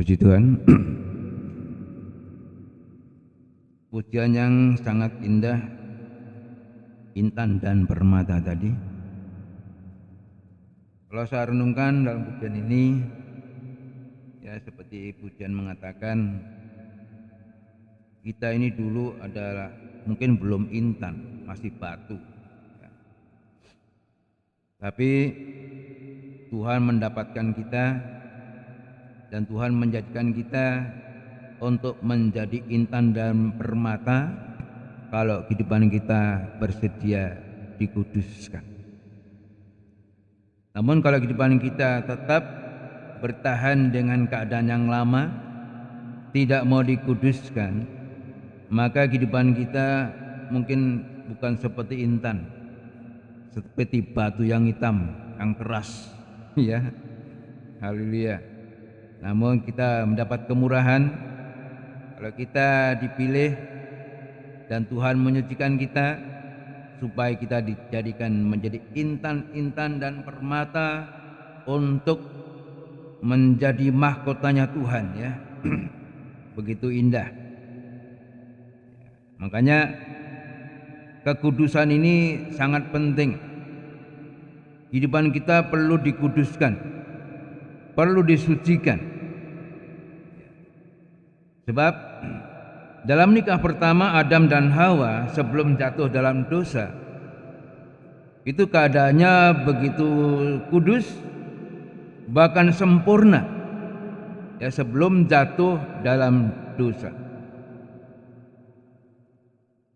Puji Tuhan. Pujian yang sangat indah, intan dan permata tadi. Kalau saya renungkan dalam pujian ini, ya seperti pujian mengatakan, kita ini dulu adalah mungkin belum intan, masih batu. Ya. Tapi Tuhan mendapatkan kita dan Tuhan menjadikan kita untuk menjadi intan dan permata kalau kehidupan kita bersedia dikuduskan. Namun kalau kehidupan kita tetap bertahan dengan keadaan yang lama, tidak mau dikuduskan, maka kehidupan kita mungkin bukan seperti intan, seperti batu yang hitam, yang keras. Ya, haleluya. Namun kita mendapat kemurahan kalau kita dipilih dan Tuhan menyucikan kita supaya kita dijadikan menjadi intan-intan dan permata untuk menjadi mahkotanya Tuhan, ya. Begitu indah. Makanya kekudusan ini sangat penting. Kehidupan kita perlu dikuduskan, perlu disucikan. Sebab dalam nikah pertama Adam dan Hawa sebelum jatuh dalam dosa, itu keadaannya begitu kudus, bahkan sempurna, ya, sebelum jatuh dalam dosa.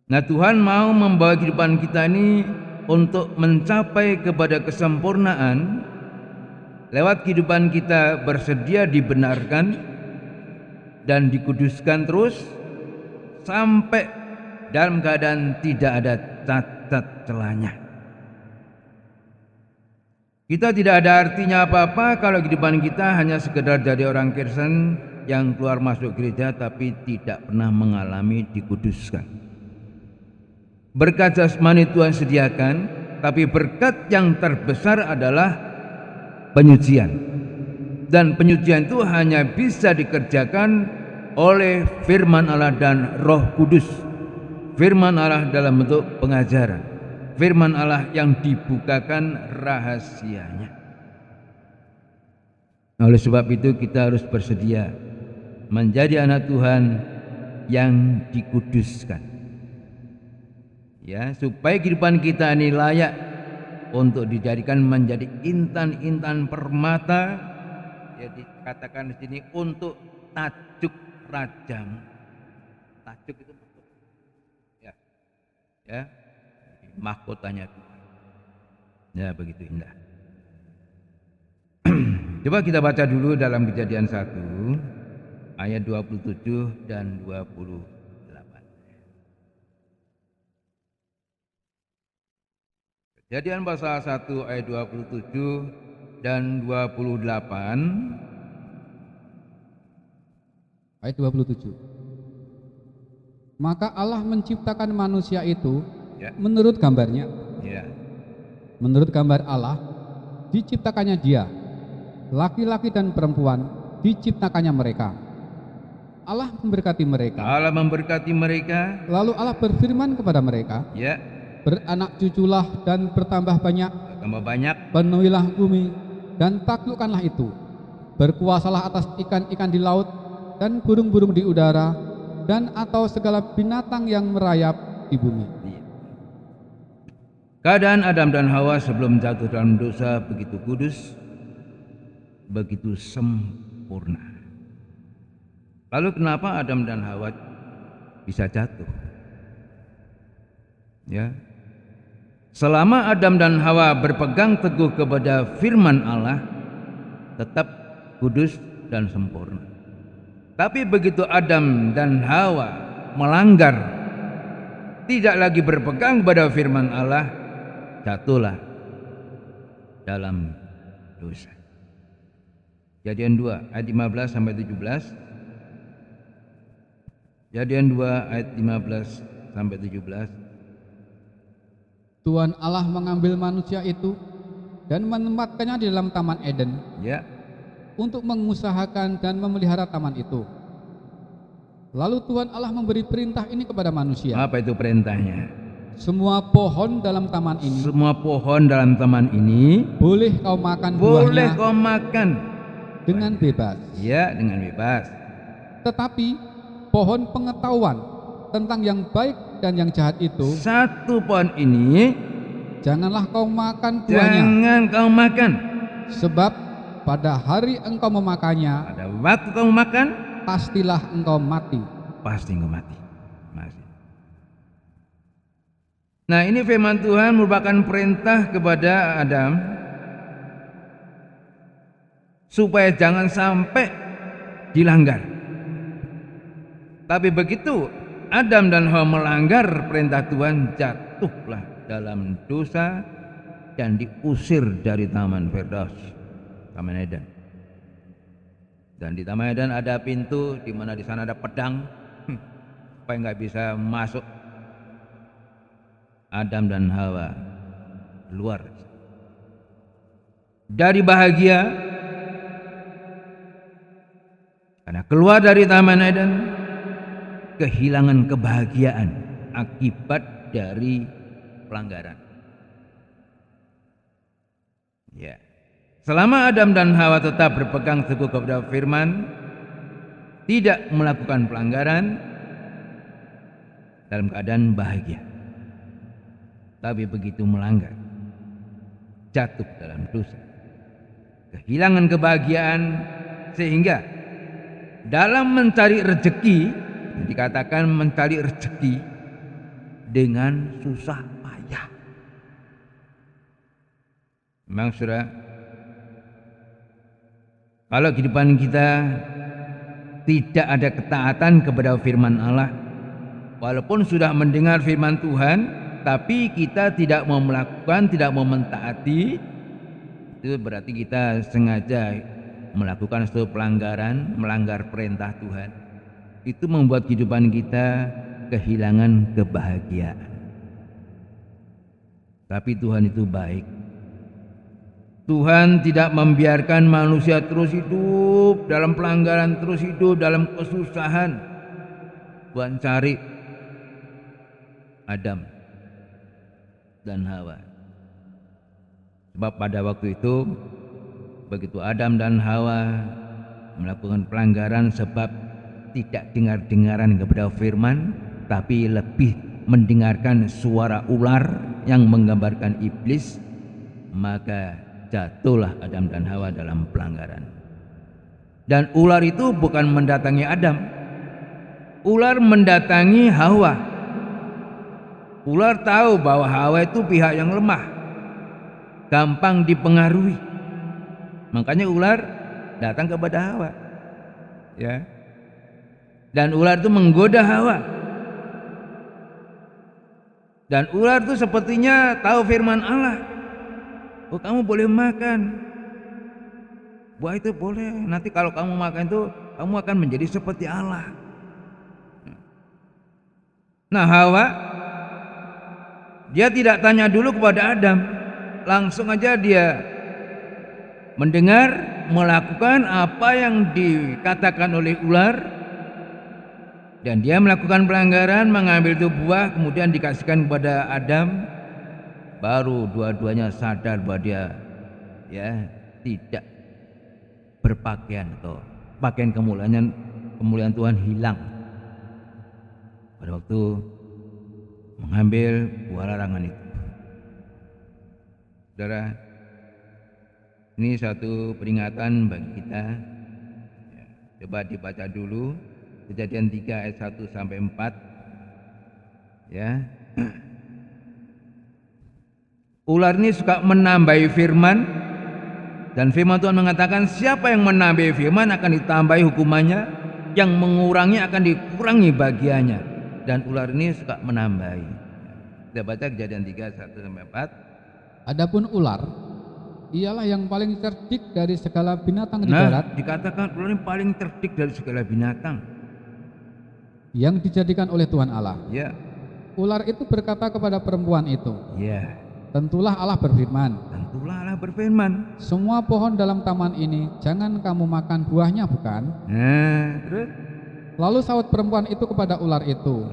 Nah, Tuhan mau membawa kehidupan kita ini untuk mencapai kepada kesempurnaan lewat kehidupan kita bersedia dibenarkan dan dikuduskan terus sampai dalam keadaan tidak ada cacat celahnya. Kita tidak ada artinya apa-apa kalau kehidupan kita hanya sekedar jadi orang Kristen yang keluar masuk gereja tapi tidak pernah mengalami dikuduskan. Berkat jasmani Tuhan sediakan, tapi berkat yang terbesar adalah penyucian. Dan penyucian itu hanya bisa dikerjakan oleh firman Allah dan Roh Kudus. Firman Allah dalam bentuk pengajaran, firman Allah yang dibukakan rahasianya. Oleh sebab itu kita harus bersedia menjadi anak Tuhan yang dikuduskan, ya, supaya kehidupan kita ini layak untuk dijadikan menjadi intan-intan permata, ya, dikatakan di sini untuk tajuk rajamu. Tajuk itu ya, mahkotanya Tuhan. Ya, begitu indah. Coba kita baca dulu dalam Kejadian 1 ayat 27 dan 28. Kejadian pasal 1 ayat 27 dan 28. Ayat 27. Maka Allah menciptakan manusia itu, Ya. menurut gambarnya. Ya. Menurut gambar Allah diciptakannya dia, laki-laki dan perempuan diciptakannya mereka. Allah memberkati mereka. Allah memberkati mereka. Lalu Allah berfirman kepada mereka, Ya. beranak cuculah dan bertambah banyak, Tambah banyak. penuhilah bumi dan taklukkanlah itu. Berkuasalah atas ikan-ikan di laut dan burung-burung di udara dan atau segala binatang yang merayap di bumi. Keadaan Adam dan Hawa sebelum jatuh dalam dosa begitu kudus, begitu sempurna. Lalu kenapa Adam dan Hawa bisa jatuh? Ya. Selama Adam dan Hawa berpegang teguh kepada firman Allah, tetap kudus dan sempurna. Tapi begitu Adam dan Hawa melanggar, tidak lagi berpegang pada firman Allah, jatuhlah dalam dosa. Kejadian 2 ayat 15 sampai 17. Kejadian 2 ayat 15 sampai 17. Tuhan Allah mengambil manusia itu dan menempatkannya di dalam Taman Eden. Ya. untuk mengusahakan dan memelihara taman itu. Lalu Tuhan Allah memberi perintah ini kepada manusia. Apa itu perintahnya? Semua pohon dalam taman ini Semua pohon dalam taman ini boleh kau makan boleh buahnya kau makan. dengan bebas. Ya, dengan bebas. Tetapi pohon pengetahuan tentang yang baik dan yang jahat itu Satu pohon ini janganlah kau makan buahnya, jangan kau makan. sebab pada hari engkau memakannya Pada waktu kau makan, pastilah engkau mati. pasti engkau mati. Masih. Nah, ini firman Tuhan merupakan perintah kepada Adam supaya jangan sampai dilanggar. Tapi begitu Adam dan Hawa melanggar perintah Tuhan, jatuhlah dalam dosa dan diusir dari Taman Firdaus, Taman Eden. Dan di Taman Eden ada pintu di mana di sana ada pedang supaya nggak bisa masuk Adam dan Hawa keluar dari bahagia karena keluar dari Taman Eden, kehilangan kebahagiaan akibat dari pelanggaran. Ya. Selama Adam dan Hawa tetap berpegang teguh kepada firman, tidak melakukan pelanggaran, dalam keadaan bahagia. Tapi begitu melanggar, jatuh dalam dosa, kehilangan kebahagiaan, sehingga dalam mencari rezeki, dikatakan mencari rezeki dengan susah payah. Memang saudara, kalau kehidupan kita tidak ada ketaatan kepada firman Allah, walaupun sudah mendengar firman Tuhan, tapi kita tidak mau melakukan, tidak mau mentaati, itu berarti kita sengaja melakukan suatu pelanggaran, melanggar perintah Tuhan. Itu membuat kehidupan kita kehilangan kebahagiaan. Tapi Tuhan itu baik. Tuhan tidak membiarkan manusia terus hidup dalam pelanggaran, terus hidup dalam kesusahan buat cari Adam dan Hawa. Sebab pada waktu itu begitu Adam dan Hawa melakukan pelanggaran sebab tidak dengar-dengaran kepada firman, tapi lebih mendengarkan suara ular yang menggambarkan iblis, maka jatuhlah Adam dan Hawa dalam pelanggaran. Dan ular itu bukan mendatangi Adam, ular mendatangi Hawa. Ular tahu bahwa Hawa itu pihak yang lemah, gampang dipengaruhi. Makanya ular datang kepada Hawa, ya. Dan ular itu menggoda Hawa. Dan ular itu sepertinya tahu firman Allah. Oh, kamu boleh makan buah itu, boleh. Nanti kalau kamu makan itu, kamu akan menjadi seperti Allah. Nah, Hawa, dia tidak tanya dulu kepada Adam, langsung aja dia mendengar, melakukan apa yang dikatakan oleh ular, dan dia melakukan pelanggaran, mengambil itu buah, kemudian dikasihkan kepada Adam. Baru dua-duanya sadar bahwa dia tidak berpakaian, atau pakaian kemuliaan Tuhan hilang pada waktu mengambil buah larangan itu. Saudara, ini satu peringatan bagi kita. Coba dibaca dulu Kejadian 3 ayat 1 sampai 4. Ya. Ular ini suka menambahi firman, dan firman Tuhan mengatakan siapa yang menambahi firman akan ditambahi hukumannya, yang mengurangi akan dikurangi bagiannya. Dan ular ini suka menambahi. Kita baca Kejadian 3 1 sampai 4. Adapun ular ialah yang paling cerdik dari segala binatang di darat. Dikatakan ular ini paling cerdik dari segala binatang Yang dijadikan oleh Tuhan Allah. Ya. Ular itu berkata kepada perempuan itu, Ya. Tentulah Allah berfirman, tentulah Allah berfirman. semua pohon dalam taman ini jangan kamu makan buahnya, bukan? Nah, terus Lalu sahut perempuan itu kepada ular itu,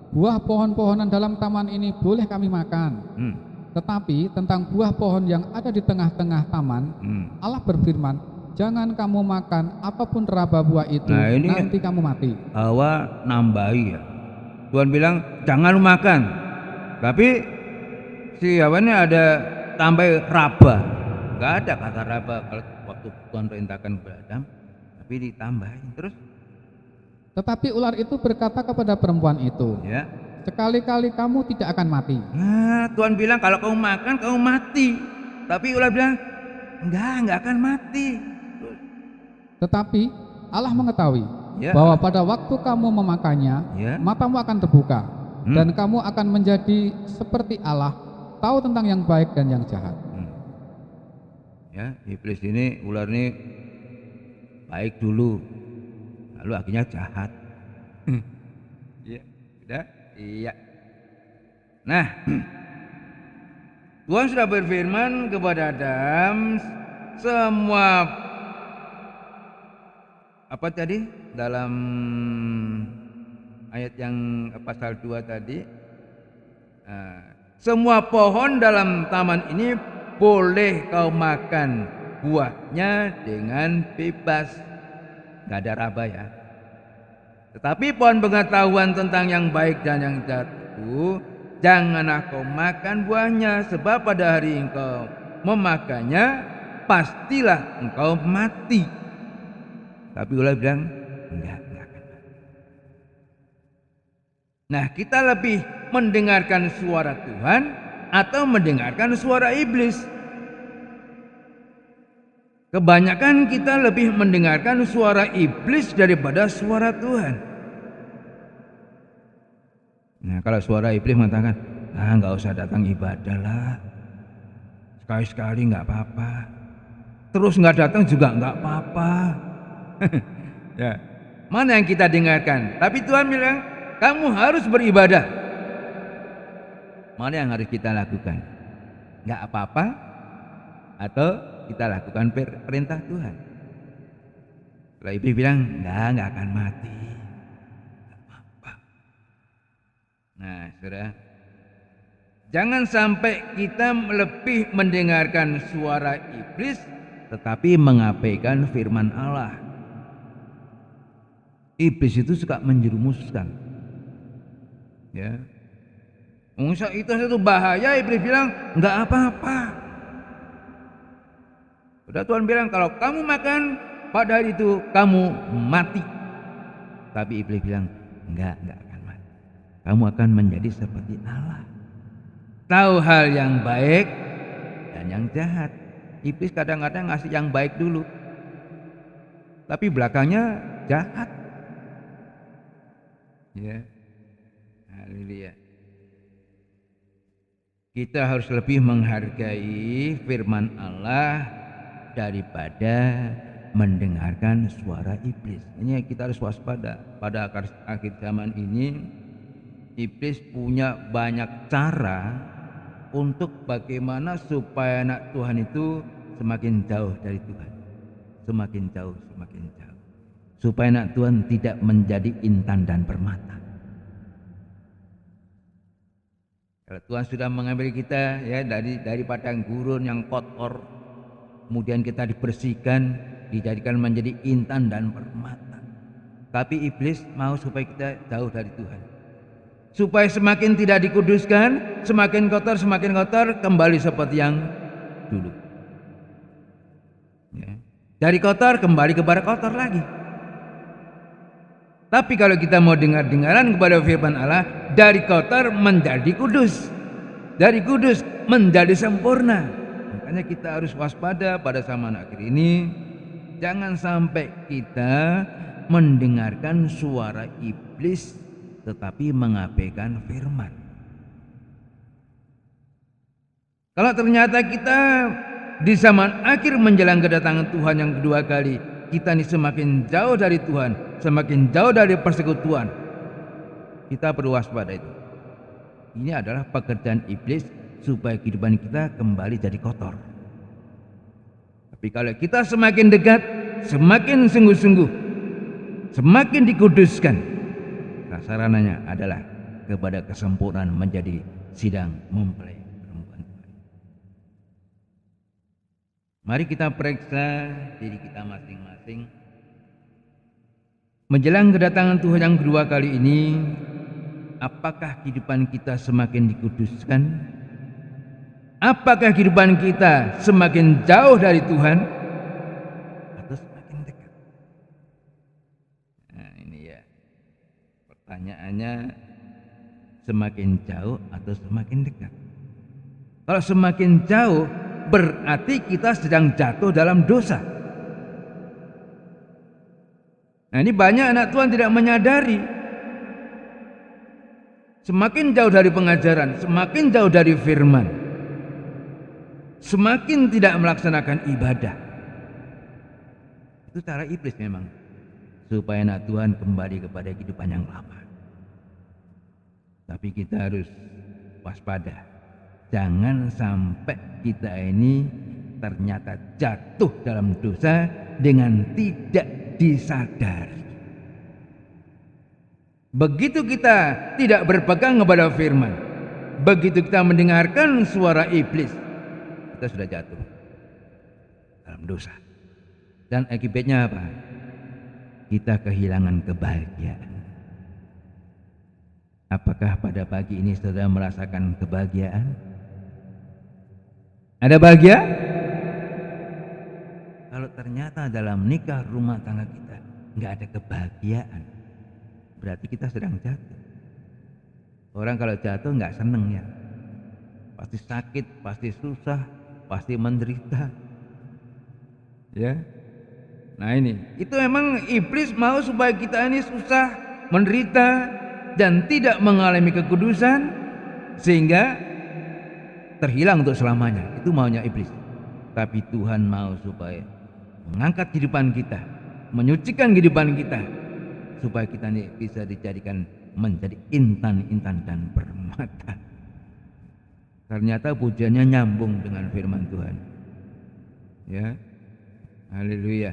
buah pohon-pohonan dalam taman ini boleh kami makan. Tetapi tentang buah pohon yang ada di tengah-tengah taman, Allah berfirman, jangan kamu makan ataupun raba buah itu, Nah, ini nanti kamu mati. Hawa nambahi ya. Tuhan bilang jangan lu makan. Tapi si Hawa ini ada tambah raba. Enggak ada kata raba kalau waktu Tuhan perintahkan kepada Adam, tapi ditambahin terus. Tetapi ular itu berkata kepada perempuan itu, Ya. sekali-kali kamu tidak akan mati. Nah, Tuhan bilang kalau kamu makan kamu mati. Tapi ular bilang enggak akan mati. Tetapi Allah mengetahui Ya. bahwa pada waktu kamu memakannya, Ya. matamu akan terbuka, dan kamu akan menjadi seperti Allah, tahu tentang yang baik dan yang jahat. Ya, iblis ini, ular ini baik dulu, lalu akhirnya jahat. Iya, sudah? Iya. Nah, Tuhan sudah berfirman kepada Adam, semua apa tadi dalam ayat yang pasal 2 tadi, semua pohon dalam taman ini boleh kau makan buahnya dengan bebas, nggak ada raba ya. Tetapi pohon pengetahuan tentang yang baik dan yang jahat itu janganlah kau makan buahnya, sebab pada hari engkau memakannya pastilah engkau mati. Tapi ular bilang enggak akan mati. Nah, kita lebih mendengarkan suara Tuhan atau mendengarkan suara iblis? Kebanyakan kita lebih mendengarkan suara iblis daripada suara Tuhan. Nah, kalau suara iblis mengatakan, nggak usah datang ibadah lah, sekali-sekali nggak apa-apa, terus nggak datang juga nggak apa-apa. Ya, mana yang kita dengarkan? Tapi Tuhan bilang, kamu harus beribadah. Mana yang harus kita lakukan? Nggak apa-apa atau kita lakukan perintah Tuhan? Kalau iblis bilang nggak akan mati, nggak apa-apa. Nah, saudara, jangan sampai kita lebih mendengarkan suara iblis tetapi mengabaikan firman Allah. Iblis itu suka menjerumuskan, ya. Itu satu bahaya. Iblis bilang nggak apa-apa. Udah Tuhan bilang kalau kamu makan pada hari itu kamu mati. Tapi iblis bilang enggak akan mati. Kamu akan menjadi seperti Allah, tahu hal yang baik dan yang jahat. Iblis kadang-kadang ngasih yang baik dulu, tapi belakangnya jahat. Ya, haleluya. Kita harus lebih menghargai firman Allah daripada mendengarkan suara iblis. Ini kita harus waspada. Pada akhir zaman ini, iblis punya banyak cara untuk bagaimana supaya anak Tuhan itu semakin jauh dari Tuhan, semakin jauh, supaya anak Tuhan tidak menjadi intan dan permata. Kalau Tuhan sudah mengambil kita ya dari padang gurun yang kotor, kemudian kita dibersihkan, dijadikan menjadi intan dan permata. Tapi iblis mau supaya kita jauh dari Tuhan, supaya semakin tidak dikuduskan, semakin kotor, kembali seperti yang dulu. Ya. Dari kotor kembali kepada kotor lagi. Tapi kalau kita mau dengar-dengaran kepada firman Allah, dari kotor menjadi kudus, dari kudus menjadi sempurna. Makanya kita harus waspada pada zaman akhir ini. Jangan sampai kita mendengarkan suara iblis tetapi mengabaikan firman. Kalau ternyata kita di zaman akhir menjelang kedatangan Tuhan yang kedua kali, kita ini semakin jauh dari Tuhan, semakin jauh dari persekutuan, kita perlu waspada itu. Ini adalah pekerjaan iblis supaya kehidupan kita kembali jadi kotor. Tapi kalau kita semakin dekat, semakin sungguh-sungguh, semakin dikuduskan, sasarannya adalah kepada kesempurnaan menjadi sidang mempelai perempuan Tuhan. Mari kita periksa diri kita masing-masing. Menjelang kedatangan Tuhan yang kedua kali ini, apakah kehidupan kita semakin dikuduskan? Apakah kehidupan kita semakin jauh dari Tuhan atau semakin dekat? Nah, ini ya pertanyaannya, semakin jauh atau semakin dekat? Kalau semakin jauh, berarti kita sedang jatuh dalam dosa. Nah, ini banyak anak Tuhan tidak menyadari. Semakin jauh dari pengajaran, semakin jauh dari firman, semakin tidak melaksanakan ibadah. Itu cara iblis memang, supaya anak Tuhan kembali kepada kehidupan yang lama. Tapi kita harus waspada, jangan sampai kita ini ternyata jatuh dalam dosa dengan tidak disadari. Begitu kita tidak berpegang kepada firman, begitu kita mendengarkan suara iblis, kita sudah jatuh dalam dosa. Dan akibatnya apa? Kita kehilangan kebahagiaan. Apakah pada pagi ini saudara merasakan kebahagiaan? Ada bahagia? Kalau ternyata dalam nikah rumah tangga kita nggak ada kebahagiaan, berarti kita sedang jatuh. Orang kalau jatuh nggak seneng ya, pasti sakit, pasti susah, pasti menderita. Ya, nah ini, itu memang iblis mau supaya kita ini susah, menderita, dan tidak mengalami kekudusan, sehingga terhilang untuk selamanya. Itu maunya iblis. Tapi Tuhan mau supaya mengangkat kehidupan kita, menyucikan kehidupan kita, supaya kita ini bisa dijadikan menjadi intan-intan dan permata. Ternyata pujiannya nyambung dengan firman Tuhan. Ya, haleluya.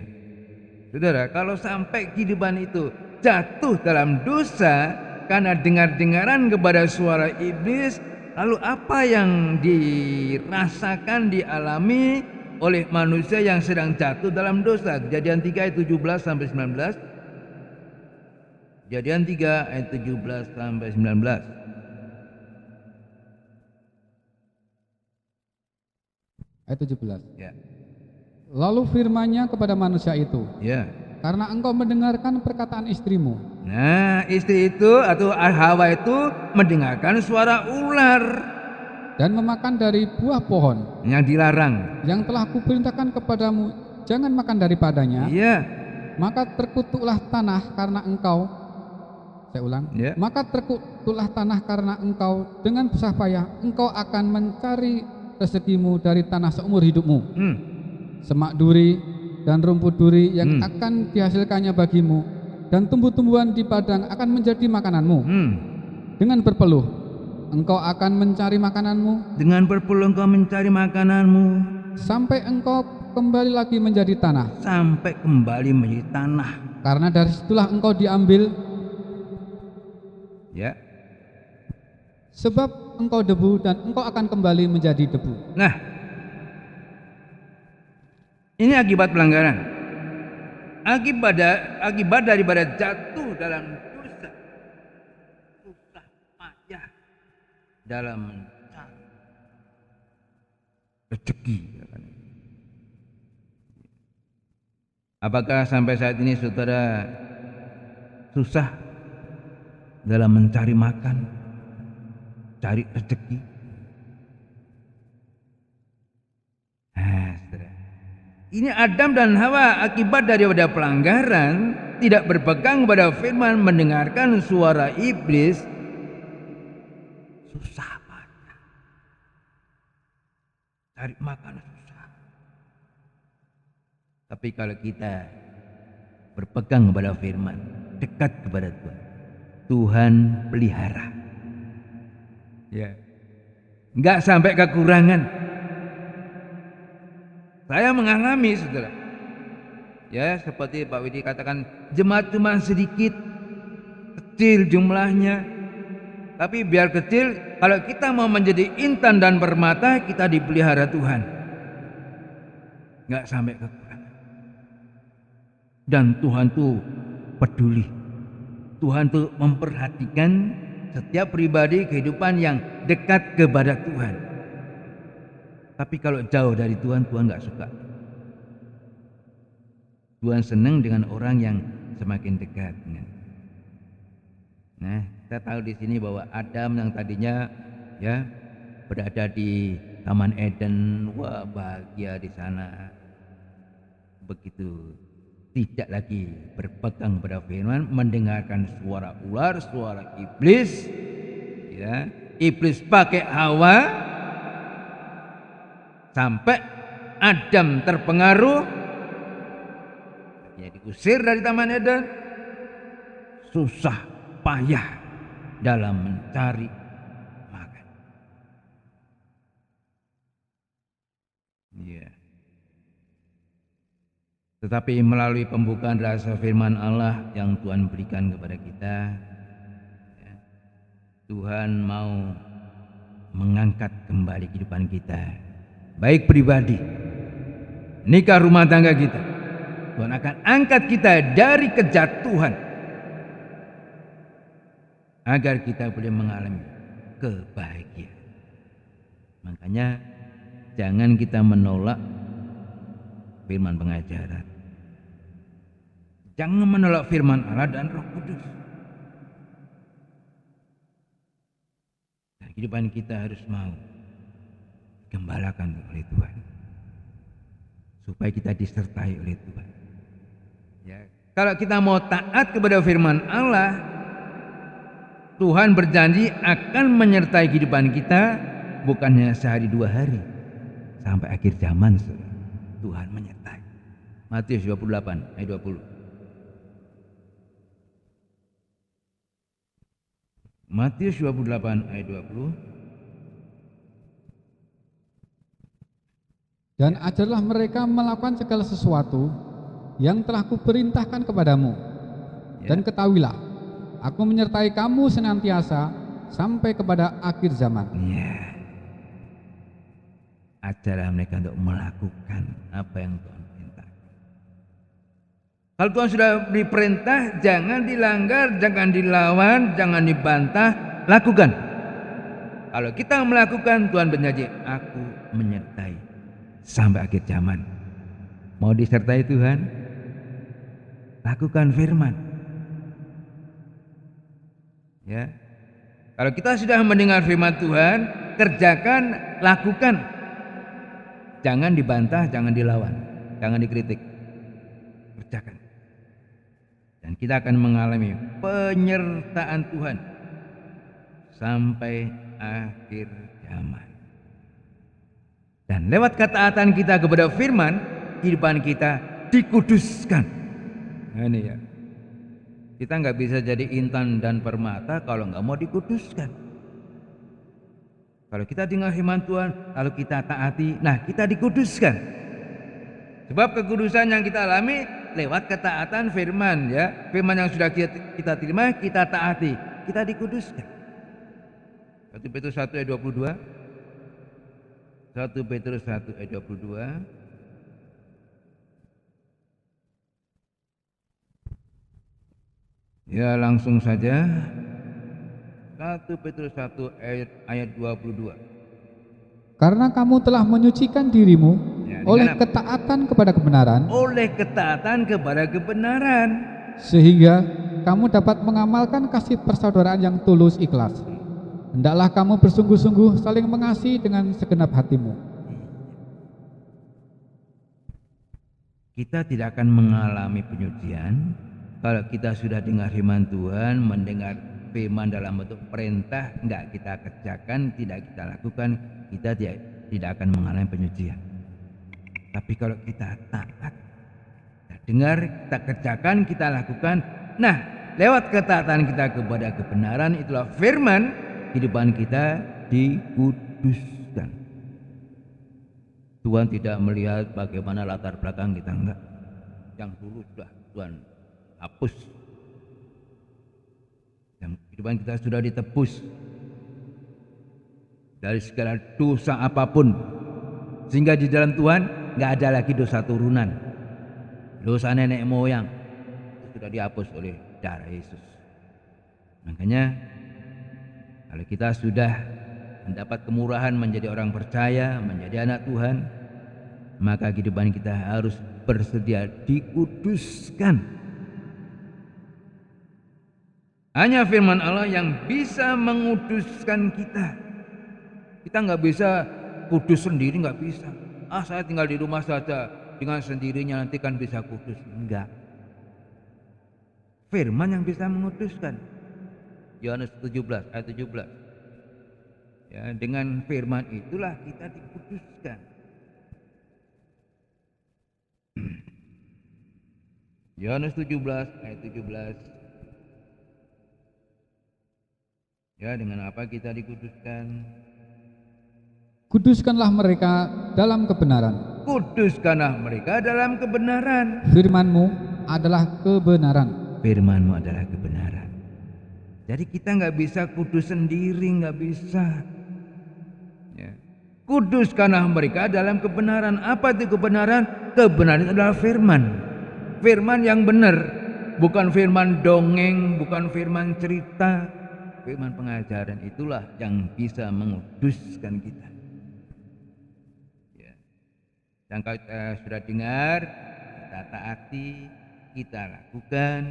Saudara, kalau sampai kehidupan itu jatuh dalam dosa karena dengar-dengaran kepada suara iblis, lalu apa yang dirasakan, dialami oleh manusia yang sedang jatuh dalam dosa? Kejadian 3 ayat 17 sampai 19. Kejadian 3 ayat 17 sampai 19. Ayat 17. Ya. Lalu firman-Nya kepada manusia itu, Ya. karena engkau mendengarkan perkataan istrimu. Nah, istri itu atau Hawa itu mendengarkan suara ular Dan memakan dari buah pohon yang dilarang. yang telah kuperintahkan kepadamu, jangan makan daripadanya. Iya. Maka terkutuklah tanah karena engkau. Saya ulang. Ya. Maka terkutuklah tanah karena engkau dengan susah payah engkau akan mencari rezekimu dari tanah seumur hidupmu. Semak duri dan rumput duri yang akan dihasilkannya bagimu, dan tumbuh-tumbuhan di padang akan menjadi makananmu. Dengan berpeluh engkau akan mencari makananmu, Dengan berpeluh engkau mencari makananmu, sampai engkau kembali lagi menjadi tanah. sampai kembali menjadi tanah. Karena dari situlah engkau diambil, Ya. sebab engkau debu dan engkau akan kembali menjadi debu. Nah, ini akibat pelanggaran. Akibat daripada jatuh dalam dosa, susah payah dalam mencari rezeki. Apakah sampai saat ini saudara susah dalam mencari makan, cari rezeki? Saudara, ini Adam dan Hawa akibat daripada pelanggaran, tidak berpegang pada firman, mendengarkan suara iblis, susah payah cari makan, susah. Tapi kalau kita berpegang kepada firman, dekat kepada Tuhan, Tuhan pelihara. Ya. nggak sampai kekurangan. Saya mengalami, saudara. Ya, seperti Pak Widi katakan, jemaat cuma sedikit, kecil jumlahnya. Tapi biar kecil, kalau kita mau menjadi intan dan permata, kita dipelihara Tuhan. Nggak sampai kekurangan. Dan Tuhan tuh peduli. Tuhan tuh memperhatikan setiap pribadi kehidupan yang dekat kepada Tuhan. Tapi kalau jauh dari Tuhan, Tuhan nggak suka. Tuhan senang dengan orang yang semakin dekat. Nah, kita tahu di sini bahwa Adam yang tadinya ya berada di Taman Eden, wah bahagia di sana. Begitu tidak lagi berpegang pada firman, mendengarkan suara ular, suara iblis, ya, iblis pakai Hawa, sampai Adam terpengaruh. Ya, diusir dari Taman Eden, susah payah dalam mencari makan. Ya. Tetapi melalui pembukaan rasa firman Allah yang Tuhan berikan kepada kita, ya, Tuhan mau mengangkat kembali kehidupan kita, baik pribadi, nikah, rumah tangga kita. Tuhan akan angkat kita dari kejatuhan agar kita boleh mengalami kebahagiaan. Makanya jangan kita menolak firman pengajaran. Jangan menolak firman Allah dan Roh Kudus. Dan kehidupan kita harus mau digembalakan oleh Tuhan, supaya kita disertai oleh Tuhan. Ya, kalau kita mau taat kepada firman Allah, Tuhan berjanji akan menyertai kehidupan kita, bukannya sehari dua hari, sampai akhir zaman. Tuhan menyertai. Matius 28 ayat 20. Matius 28 ayat 20. Dan ajarlah mereka melakukan segala sesuatu yang telah kuperintahkan kepadamu. Ya. Dan ketahuilah, aku menyertai kamu senantiasa sampai kepada akhir zaman. Ya. Ajarlah mereka untuk melakukan apa yang Tuhan perintahkan. Kalau Tuhan sudah beri perintah, jangan dilanggar, jangan dilawan, jangan dibantah, lakukan. Kalau kita melakukan, Tuhan berjanji, aku menyertai sampai akhir zaman. Mau disertai Tuhan? Lakukan firman. Ya. Kalau kita sudah mendengar firman Tuhan, kerjakan, lakukan. Jangan dibantah, jangan dilawan, jangan dikritik. Kerjakan. Dan kita akan mengalami penyertaan Tuhan sampai akhir zaman. Dan lewat ketaatan kita kepada firman, kehidupan kita dikuduskan. Nah, ini ya. Kita nggak bisa jadi intan dan permata kalau nggak mau dikuduskan. Kalau kita dengar firman Tuhan, lalu kita taati, nah kita dikuduskan. Sebab kekudusan yang kita alami lewat ketaatan firman, ya. Firman yang sudah kita terima, kita taati, kita dikuduskan. 1 Petrus 1 ayat 22. 1 Petrus 1 ayat 22. Ya, langsung saja. 1 Petrus 1 ayat 22. Karena kamu telah menyucikan dirimu Ya, oleh dengan ketaatan kepada kebenaran, oleh ketaatan kepada kebenaran, sehingga kamu dapat mengamalkan kasih persaudaraan yang tulus ikhlas. Hendaklah kamu bersungguh-sungguh saling mengasihi dengan segenap hatimu. kita tidak akan mengalami penyucian kalau kita sudah dengar firman Tuhan, mendengar firman dalam bentuk perintah, enggak kita kerjakan, tidak kita lakukan, kita tidak akan mengalami penyucian. Tapi kalau kita taat, kita dengar, kita kerjakan, kita lakukan, nah lewat ketaatan kita kepada kebenaran, itulah firman, kehidupan kita dikuduskan. dikuduskan. Tuhan tidak melihat bagaimana latar belakang kita, enggak. Yang dulu sudah Tuhan hapus. Yang kehidupan kita sudah ditebus dari segala dosa apapun, sehingga di dalam Tuhan nggak ada lagi dosa turunan, dosa nenek moyang, itu sudah dihapus oleh darah Yesus. Makanya kalau kita sudah mendapat kemurahan menjadi orang percaya, menjadi anak Tuhan, maka kehidupan kita harus bersedia dikuduskan. Hanya firman Allah yang bisa menguduskan kita. Kita nggak bisa kudus sendiri, nggak bisa. Saya tinggal di rumah saja dengan sendirinya nanti kan bisa kudus. Enggak. Firman yang bisa menguduskan. Yohanes 17 ayat 17. Ya, dengan firman itulah kita dikuduskan. Yohanes 17 ayat 17. Ya, dengan apa kita dikuduskan? Kuduskanlah mereka dalam kebenaran. Kuduskanlah mereka dalam kebenaran. Firman-Mu adalah kebenaran. Firman-Mu adalah kebenaran. Jadi kita nggak bisa kudus sendiri, nggak bisa. Ya. Kuduskanlah mereka dalam kebenaran. Apa itu kebenaran? Kebenaran itu adalah firman. Firman yang benar, bukan firman dongeng, bukan firman cerita. Firman pengajaran itulah yang bisa menguduskan kita. Ya. Yang kita sudah dengar, kita taati, kita lakukan,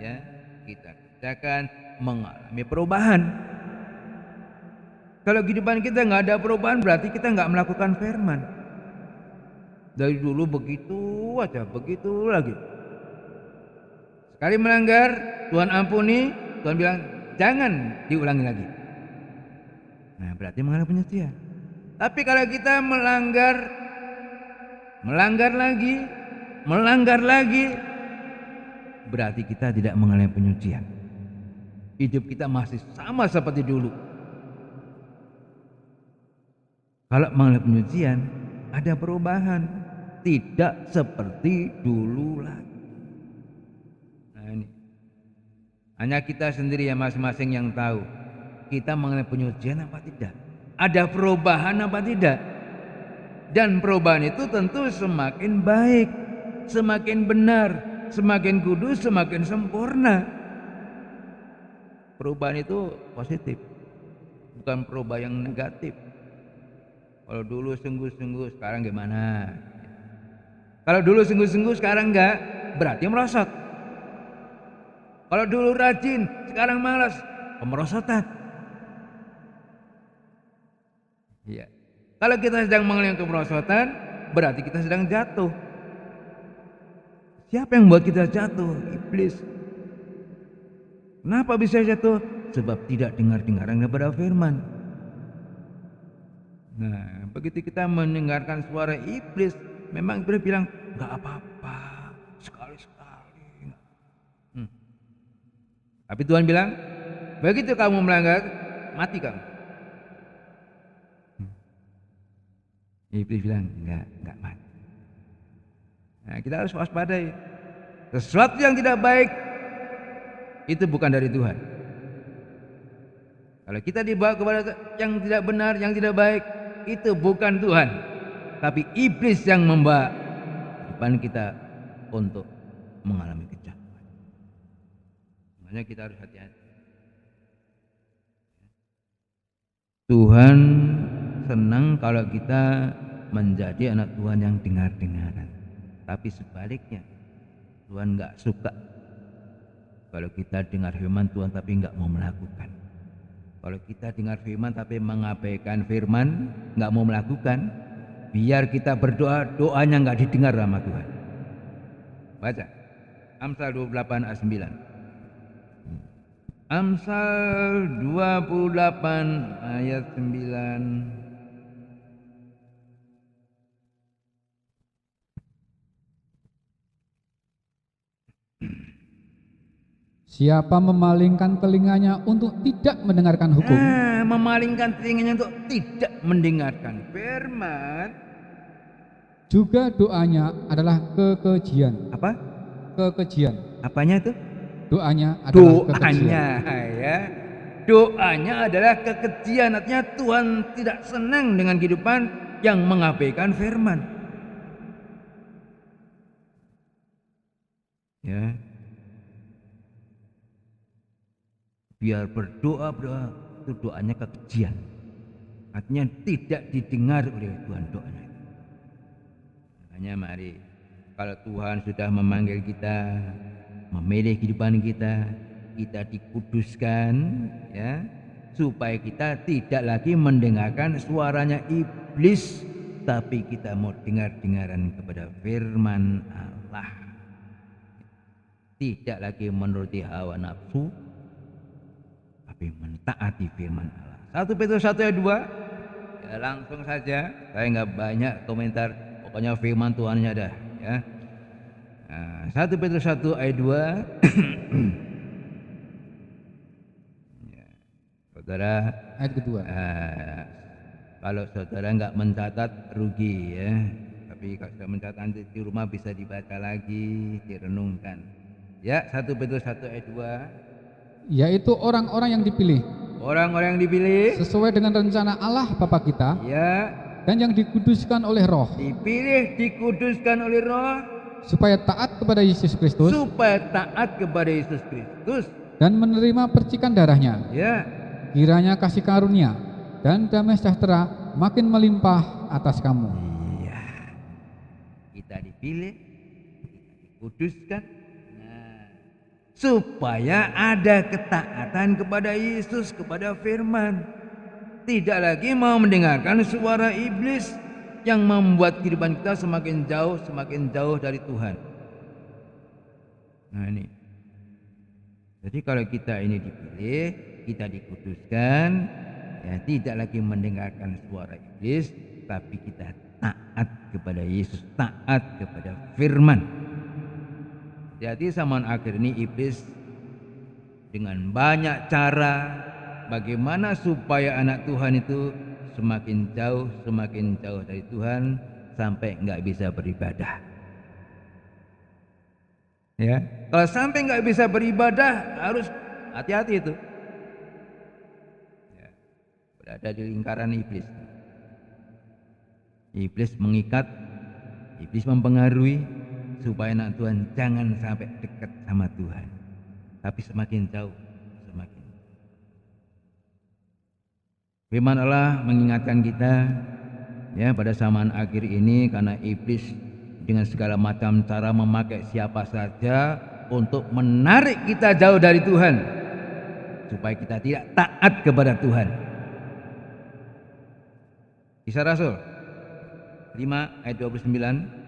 ya, kita kerjakan, mengalami perubahan. Kalau kehidupan kita nggak ada perubahan, berarti kita nggak melakukan firman. Dari dulu begitu aja, begitu lagi. Sekali melanggar, Tuhan ampuni, Tuhan bilang jangan diulangi lagi. Nah, berarti mengalami penyucian. Tapi kalau kita melanggar lagi, berarti kita tidak mengalami penyucian. Hidup kita masih sama seperti dulu. Kalau mengalami penyucian, ada perubahan, tidak seperti dulu lagi. Nah, ini hanya kita sendiri ya, masing-masing yang tahu kita mengalami penyucian apa tidak, ada perubahan apa tidak. Dan perubahan itu tentu semakin baik, semakin benar, semakin kudus, semakin sempurna. Perubahan itu positif, bukan perubahan yang negatif. Kalau dulu sungguh-sungguh, sekarang gimana? Kalau dulu sungguh-sungguh, sekarang enggak, berarti merosot. Kalau dulu rajin, sekarang malas, pemerosotan. Iya. Kalau kita sedang mengalami kemerosotan, berarti kita sedang jatuh. Siapa yang membuat kita jatuh? Iblis. Kenapa bisa jatuh? Sebab tidak dengar-dengaran kepada firman. Nah, begitu kita mendengarkan suara iblis, memang iblis bilang, nggak apa-apa, sekali-sekali. Tapi Tuhan bilang, begitu kamu melanggar, mati kamu. Iblis bilang, enggak mati. Nah, kita harus waspadai. Sesuatu yang tidak baik itu bukan dari Tuhan. Kalau kita dibawa kepada yang tidak benar, yang tidak baik, itu bukan Tuhan, tapi iblis yang membawa depan kita untuk mengalami kejahatan. Makanya kita harus hati-hati. Tuhan senang kalau kita menjadi anak Tuhan yang dengar-dengaran. Tapi sebaliknya, Tuhan nggak suka kalau kita dengar firman Tuhan tapi nggak mau melakukan. Kalau kita dengar firman tapi mengabaikan firman, nggak mau melakukan, biar kita berdoa, doanya nggak didengar sama Tuhan. Baca Amsal 28 ayat 9. Amsal 28 ayat 9. Siapa memalingkan telinganya untuk tidak mendengarkan hukum, Memalingkan telinganya untuk tidak mendengarkan firman. juga doanya adalah kekejian. Apa? Kekejian. Apanya itu? Doanya adalah kekejian. Doanya ya. Doanya adalah kekejian. Artinya Tuhan tidak senang dengan kehidupan yang mengabaikan firman. Ya. Biar berdoa itu doanya kekejian. Artinya tidak didengar oleh Tuhan doanya. Makanya mari, kalau Tuhan sudah memanggil kita, memilih kehidupan kita, kita dikuduskan, ya, supaya kita tidak lagi mendengarkan suaranya iblis, tapi kita mau dengar-dengaran kepada firman Allah. Tidak lagi menuruti hawa nafsu, tapi mentaati firman Allah. 1 Petrus 1 ayat 2. Ya, langsung saja, saya nggak banyak komentar, pokoknya firman Tuhannya ada, ya. Nah, 1 Petrus 1 ayat 2. Ya, saudara, Ayat kedua. kalau saudara nggak mencatat rugi, ya. Tapi kalau sudah mencatat nanti di rumah bisa dibaca lagi, direnungkan. Ya, 1 Petrus 1 ayat 2. Yaitu orang-orang yang dipilih Orang-orang yang dipilih, sesuai dengan rencana Allah Bapa kita, ya, dan yang dikuduskan oleh Roh, dipilih, dikuduskan oleh Roh, supaya taat kepada Yesus Kristus supaya taat kepada Yesus Kristus. dan menerima percikan darahnya. Ya, Kiranya kasih karunia dan damai sejahtera makin melimpah atas kamu. iya. Kita dipilih, kita dikuduskan, supaya ada ketaatan kepada Yesus, kepada firman. Tidak lagi mau mendengarkan suara iblis yang membuat kehidupan kita semakin jauh dari Tuhan. Nah ini. Jadi kalau kita ini dipilih, kita dikuduskan, ya, tidak lagi mendengarkan suara iblis, tapi kita taat kepada Yesus, taat kepada firman. Jadi zaman akhir ini iblis dengan banyak cara bagaimana supaya anak Tuhan itu semakin jauh dari Tuhan sampai nggak bisa beribadah. Ya, kalau sampai nggak bisa beribadah harus hati-hati itu. Ya, berada di lingkaran iblis. Iblis mengikat, iblis mempengaruhi, supaya anak Tuhan jangan sampai dekat sama Tuhan, tapi semakin jauh, semakin. Firman Allah mengingatkan kita, ya, pada zaman akhir ini, karena iblis dengan segala macam cara memakai siapa saja untuk menarik kita jauh dari Tuhan, supaya kita tidak taat kepada Tuhan. Kisah Rasul 5 ayat 29.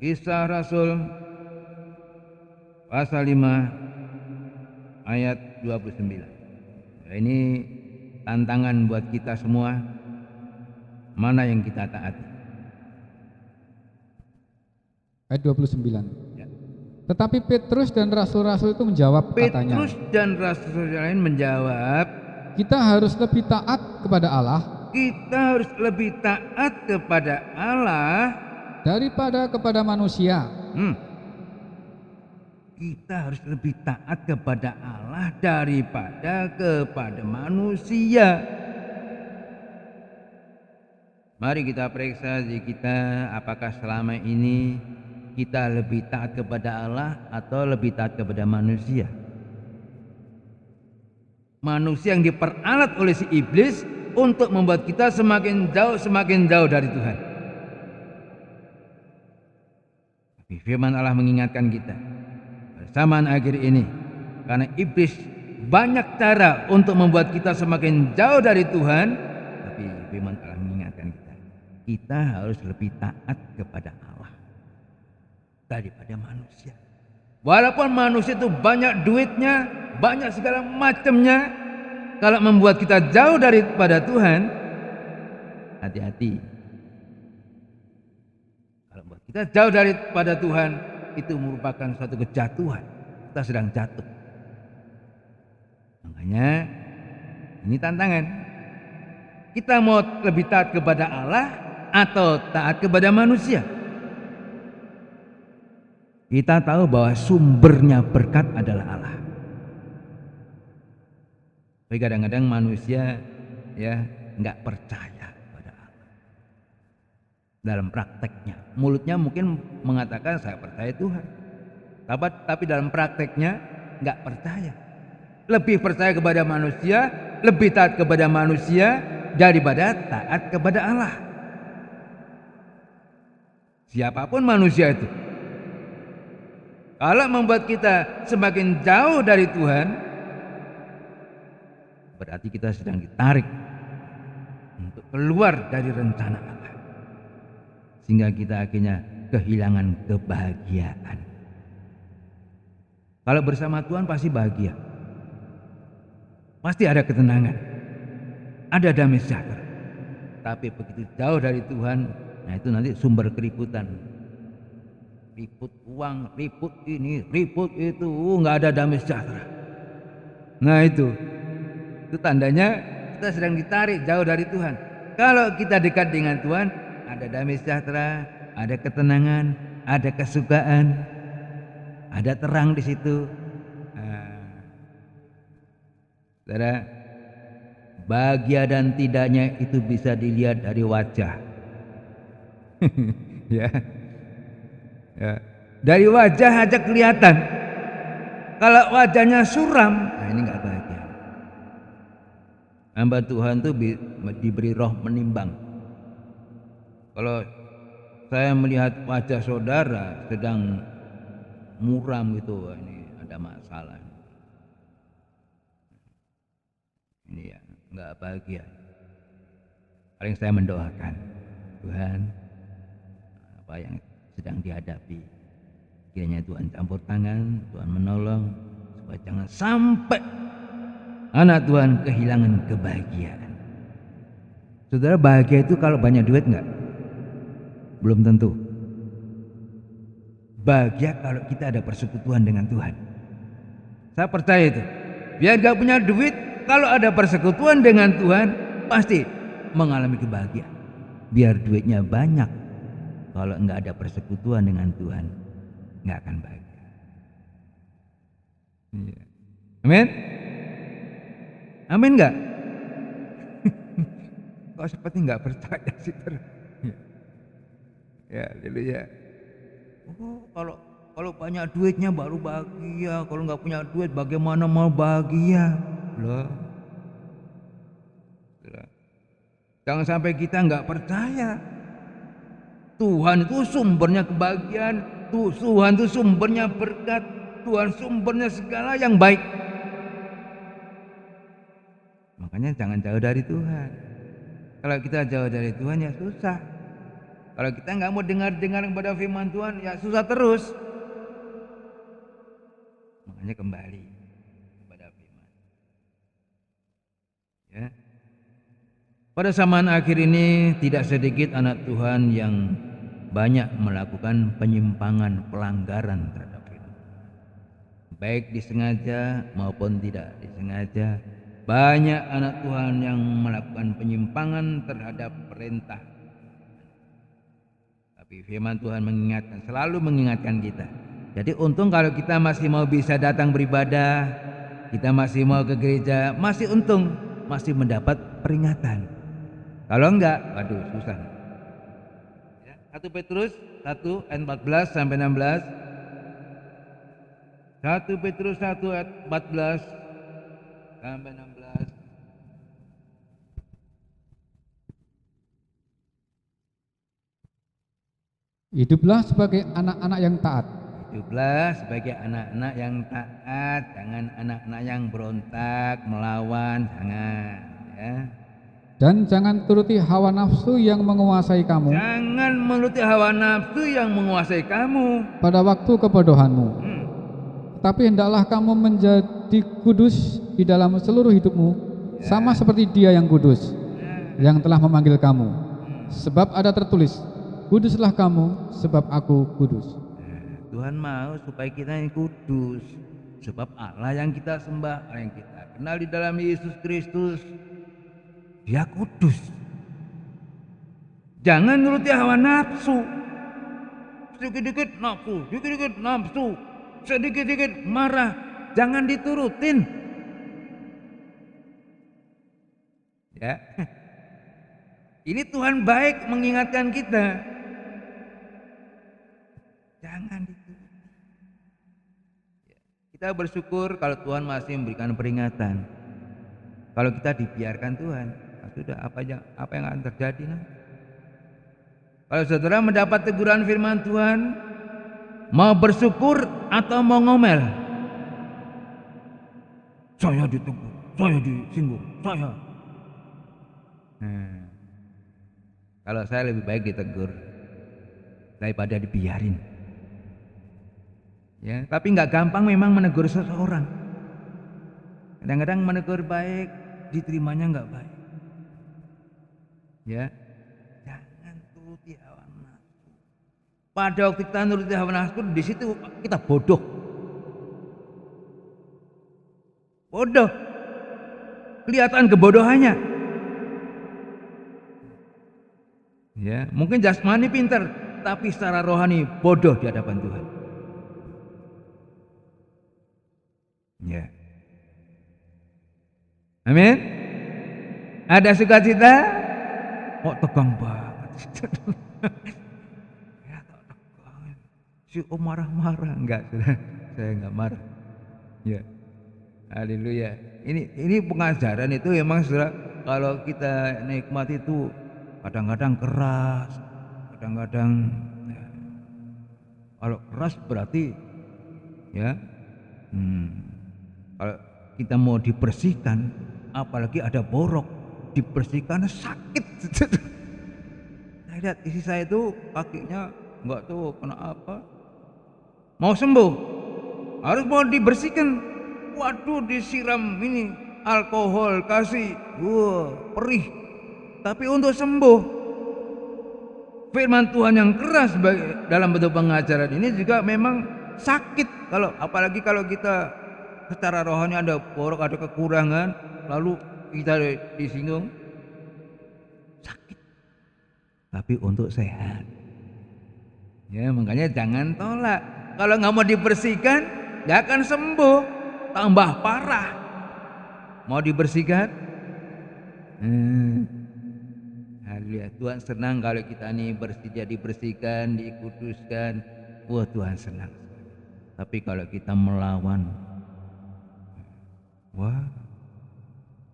Kisah Rasul pasal 5 ayat 29. Nah, ini tantangan buat kita semua. Mana yang kita taati? Ayat 29. Ya. Tetapi Petrus dan rasul-rasul itu menjawab, katanya, Petrus dan rasul lain menjawab, kita harus lebih taat kepada Allah kita harus lebih taat kepada Allah daripada kepada manusia. Kita harus lebih taat kepada Allah daripada kepada manusia. Mari kita periksa diri kita, apakah selama ini kita lebih taat kepada Allah atau lebih taat kepada manusia. Manusia yang diperalat oleh si iblis untuk membuat kita semakin jauh dari Tuhan. Tapi firman Allah mengingatkan kita, pada zaman akhir ini, karena iblis banyak cara untuk membuat kita semakin jauh dari Tuhan, tapi firman Allah mengingatkan kita harus lebih taat kepada Allah daripada manusia. Walaupun manusia itu banyak duitnya, banyak segala macamnya, kalau membuat kita jauh daripada Tuhan, hati-hati. Kalau membuat kita jauh daripada Tuhan, itu merupakan suatu kejatuhan. Kita sedang jatuh. Makanya ini tantangan. Kita mau lebih taat kepada Allah atau taat kepada manusia? Kita tahu bahwa sumbernya berkat adalah Allah. Tapi kadang-kadang manusia ya nggak percaya pada Allah. Dalam prakteknya, mulutnya mungkin mengatakan saya percaya Tuhan, tapi dalam prakteknya nggak percaya. Lebih percaya kepada manusia, lebih taat kepada manusia daripada taat kepada Allah. Siapapun manusia itu, kalau membuat kita semakin jauh dari Tuhan, berarti kita sedang ditarik untuk keluar dari rencana Allah, sehingga kita akhirnya kehilangan kebahagiaan. Kalau bersama Tuhan pasti bahagia, pasti ada ketenangan, ada damai sejahtera. Tapi begitu jauh dari Tuhan, nah itu nanti sumber keributan, ribut uang, ribut ini, ribut itu, nggak ada damai sejahtera. Nah itu tandanya kita sedang ditarik jauh dari Tuhan. Kalau kita dekat dengan Tuhan, ada damai sejahtera, ada ketenangan, ada kesukaan, ada terang di situ. Saudara, bahagia dan tidaknya itu bisa dilihat dari wajah. ya. Dari wajah aja kelihatan. Kalau wajahnya suram, nah ini nggak bahagia. Hamba Tuhan tuh diberi roh menimbang. Kalau saya melihat wajah saudara sedang muram gitu, ini ada masalah. Ini ya nggak bahagia. Paling saya mendoakan, Tuhan, apa yang sedang dihadapi, kiranya Tuhan campur tangan, Tuhan menolong supaya jangan sampai anak Tuhan kehilangan kebahagiaan. Saudara, bahagia itu kalau banyak duit enggak? Belum tentu. Bahagia kalau kita ada persekutuan dengan Tuhan. Saya percaya itu. Biar enggak punya duit, kalau ada persekutuan dengan Tuhan pasti mengalami kebahagiaan. Biar duitnya banyak, kalau enggak ada persekutuan dengan Tuhan enggak akan bahagia. Amin. Amin enggak? Kok seperti enggak percaya sih? Ya, haleluya. Oh, kalau banyak duitnya baru bahagia. Kalau enggak punya duit bagaimana mau bahagia? Loh. Jangan sampai kita enggak percaya. Tuhan itu sumbernya kebahagiaan, Tuhan itu sumbernya berkat, Tuhan sumbernya segala yang baik. Makanya jangan jauh dari Tuhan. Kalau kita jauh dari Tuhan ya susah. Kalau kita nggak mau dengar kepada firman Tuhan ya susah terus. Makanya kembali kepada firman. Ya. Pada zaman akhir ini tidak sedikit anak Tuhan yang banyak melakukan penyimpangan, pelanggaran terhadap firman. Baik disengaja maupun tidak disengaja. Banyak anak Tuhan yang melakukan penyimpangan terhadap perintah. Tapi firman Tuhan mengingatkan, selalu mengingatkan kita. Jadi untung kalau kita masih mau bisa datang beribadah, kita masih mau ke gereja, masih untung, masih mendapat peringatan. Kalau enggak, waduh susah. Ya, 1 Petrus 1 ayat 14 sampai 16. 1 Petrus 1 ayat 14 sampai 16. Hiduplah sebagai anak-anak yang taat. Hiduplah sebagai anak-anak yang taat, jangan anak-anak yang berontak, melawan, jangan. Ya. Dan jangan turuti hawa nafsu yang menguasai kamu. Jangan menuruti hawa nafsu yang menguasai kamu Pada waktu kebodohanmu. Tapi hendaklah kamu menjadi kudus di dalam seluruh hidupmu, sama seperti Dia yang kudus, yang telah memanggil kamu. Sebab ada tertulis, kuduslah kamu, sebab aku kudus. Tuhan mau supaya kita yang kudus, sebab Allah yang kita sembah, Allah yang kita kenal di dalam Yesus Kristus, dia kudus. Jangan nuruti hawa nafsu. Sedikit-dikit nafsu, sedikit-dikit nafsu, sedikit-dikit marah. Jangan diturutin. Ya. Ini Tuhan baik mengingatkan kita. Jangan dituruti. Kita bersyukur kalau Tuhan masih memberikan peringatan. Kalau kita dibiarkan Tuhan, sudah apa yang akan terjadi nanti? Kalau saudara mendapat teguran firman Tuhan, mau bersyukur atau mau ngomel? Saya ditegur, saya disinggung, saya. Kalau saya lebih baik ditegur daripada dibiarin. Ya, tapi nggak gampang memang menegur seseorang. Kadang-kadang menegur baik, diterimanya nggak baik. Ya, jangan turuti hawa nafsu. Pada waktu kita nuruti hawa nafsu, di situ kita bodoh. Bodoh. Kelihatan kebodohannya. Ya, mungkin jasmani pintar, tapi secara rohani bodoh di hadapan Tuhan. Ya. Amin. Ada sukacita? Oh, tegang banget. Ya, tegang. Si Om marah-marah, enggak, saya enggak marah. Ya. Haleluya. Ini pengajaran itu memang saudara, kalau kita nikmati itu kadang-kadang keras, kadang-kadang ya, kalau keras berarti ya kalau kita mau dibersihkan, apalagi ada borok, dibersihkan sakit. Saya lihat isi saya itu kakinya enggak tahu kena apa, mau sembuh harus mau dibersihkan. Waduh, disiram ini alkohol, kasih, perih. Tapi untuk sembuh, firman Tuhan yang keras dalam bentuk pengajaran ini juga memang sakit. Apalagi kalau kita secara rohani ada borok, ada kekurangan, lalu kita disinggung, sakit. Tapi untuk sehat. Ya, makanya jangan tolak. Kalau nggak mau dibersihkan, nggak akan sembuh, tambah parah. Mau dibersihkan? Haleluya. Tuhan senang kalau kita nih dibersihkan, dikuduskan. Wah, Tuhan senang. Tapi kalau kita melawan, wah,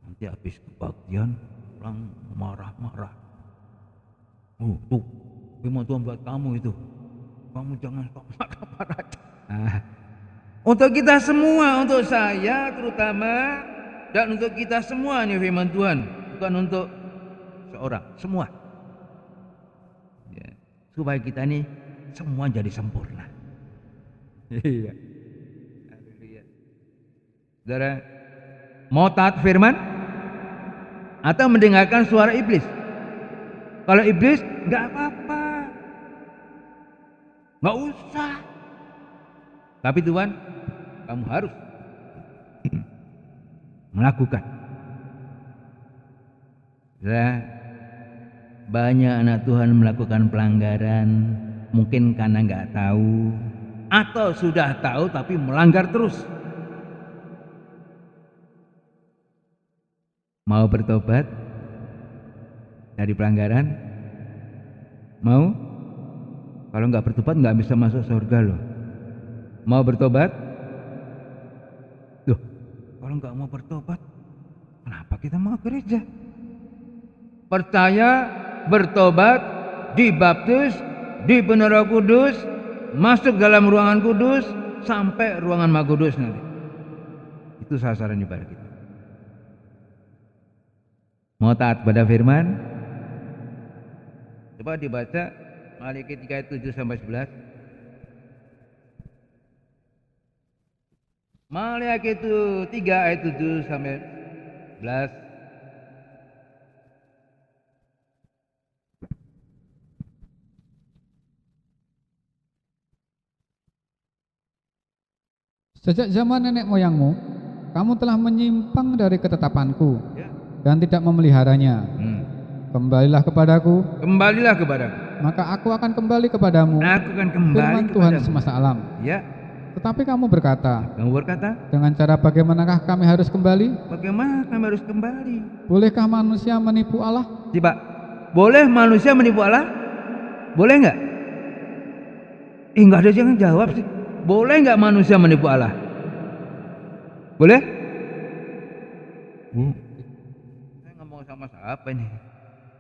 nanti habis kebaktian pulang marah-marah. Tuh, firman Tuhan buat kamu itu. Kamu jangan marah-marah. Untuk kita semua, untuk saya terutama, dan untuk kita semua nih firman Tuhan, bukan untuk seorang, semua. Ya, supaya kita nih semua jadi sempurna. Iya. Haleluya. Saudara, mau taat firman atau mendengarkan suara iblis? Kalau iblis nggak apa-apa, nggak usah. Tapi Tuhan, kamu harus melakukan. Banyak anak Tuhan melakukan pelanggaran, mungkin karena nggak tahu, atau sudah tahu tapi melanggar terus. Mau bertobat dari pelanggaran? Mau? Kalau nggak bertobat nggak bisa masuk surga loh. Mau bertobat? Loh, kalau nggak mau bertobat, kenapa kita mau gereja? Percaya, bertobat, dibaptis, dipenuhi Roh Kudus, masuk dalam ruangan kudus sampai ruangan Maha Kudus nanti. Itu sasaran ibadah kita. Mau taat pada firman? Coba dibaca Maliaki 3 ayat 7 sampai 11. Maliaki itu 3 ayat 7 sampai 11. Sejak zaman nenek moyangmu, kamu telah menyimpang dari ketetapanku Ya. dan tidak memeliharanya. Kembalilah kepadaku, Kembalilah kepadaku. maka aku akan kembali kepadamu. Aku akan kembali Firman Tuhan kepadamu. semesta alam. Ya. Tetapi kamu berkata, Kamu berkata, dengan cara bagaimanakah kami harus kembali? bagaimana kami harus kembali? Bolehkah manusia menipu Allah? Coba, boleh manusia menipu Allah? Boleh nggak? Nggak ada yang jawab sih. Boleh nggak manusia menipu Allah? Boleh? Saya ngomong sama siapa ini?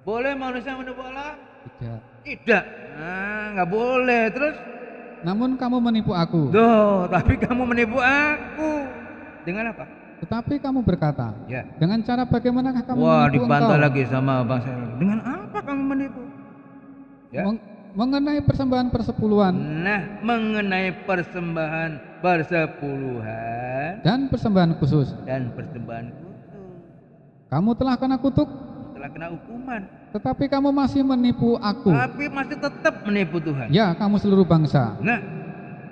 Boleh manusia menipu Allah? Tidak. Tidak. Nah, nggak boleh. Terus? Namun kamu menipu aku. Duh, tapi kamu menipu aku. Dengan apa? Tetapi kamu berkata, Ya. dengan cara bagaimanakah kamu Wah, menipu dibantah engkau? lagi sama Bang Sel. Dengan apa kamu menipu? Ya. Mengenai persembahan persepuluhan Nah, mengenai persembahan persepuluhan dan persembahan khusus, dan persembahan khusus, kamu telah kena kutuk, telah kena hukuman, tetapi kamu masih menipu aku. tapi masih tetap menipu Tuhan. Ya, kamu seluruh bangsa. Nah,